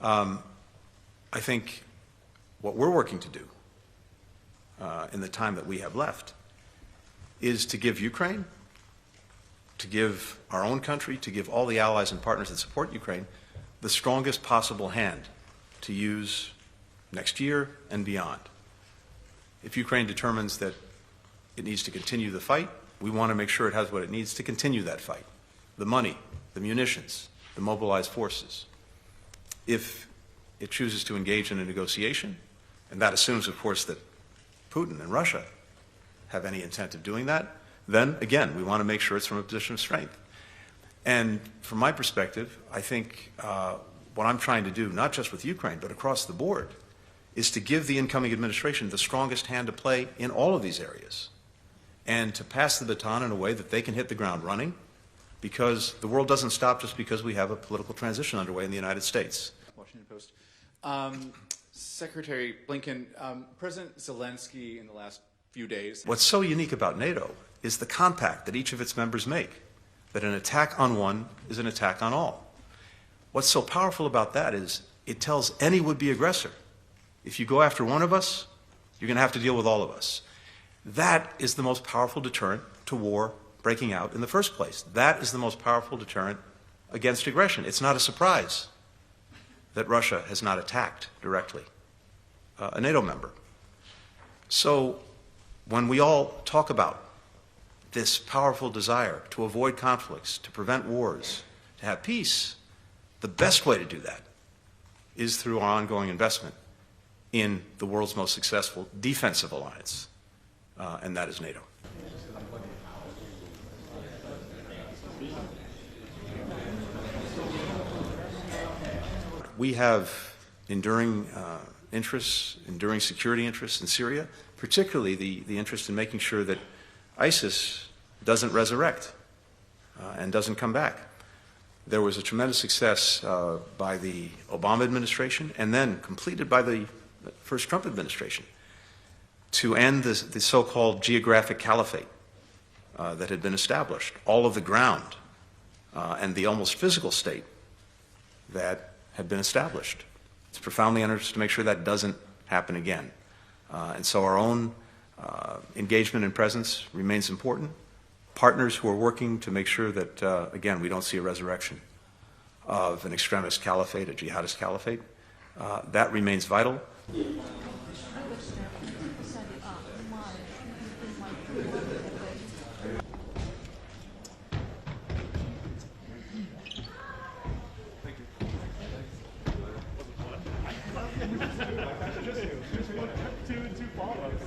I think what we're working to do in the time that we have left is to give Ukraine, to give our own country, to give all the allies and partners that support Ukraine the strongest possible hand to use next year and beyond. If Ukraine determines that it needs to continue the fight, we want to make sure it has what it needs to continue that fight: the money, the munitions, the mobilized forces. If it chooses to engage in a negotiation, and that assumes, of course, that Putin and Russia have any intent of doing that, then, again, we want to make sure it's from a position of strength. And from my perspective, I think what I'm trying to do, not just with Ukraine, but across the board, is to give the incoming administration the strongest hand to play in all of these areas, and to pass the baton in a way that they can hit the ground running, because the world doesn't stop just because we have a political transition underway in the United States. Washington Post. Secretary Blinken, President Zelensky in the last few days. What's so unique about NATO is the compact that each of its members make, that an attack on one is an attack on all. What's so powerful about that is it tells any would-be aggressor, if you go after one of us, you're going to have to deal with all of us. That is the most powerful deterrent to war breaking out in the first place. That is the most powerful deterrent against aggression. It's not a surprise that Russia has not attacked directly a NATO member. So when we all talk about this powerful desire to avoid conflicts, to prevent wars, to have peace, the best way to do that is through our ongoing investment in the world's most successful defensive alliance, and that is NATO. We have enduring interests, enduring security interests in Syria, particularly the interest in making sure that ISIS doesn't resurrect and doesn't come back. There was a tremendous success by the Obama administration and then completed by the first Trump administration to end the so-called geographic caliphate that had been established, all of the ground and the almost physical state that had been established. It's profoundly interesting to make sure that doesn't happen again. And so our own engagement and presence remains important. Partners who are working to make sure that, again, we don't see a resurrection of an extremist caliphate, a jihadist caliphate, that remains vital. Two follow-ups.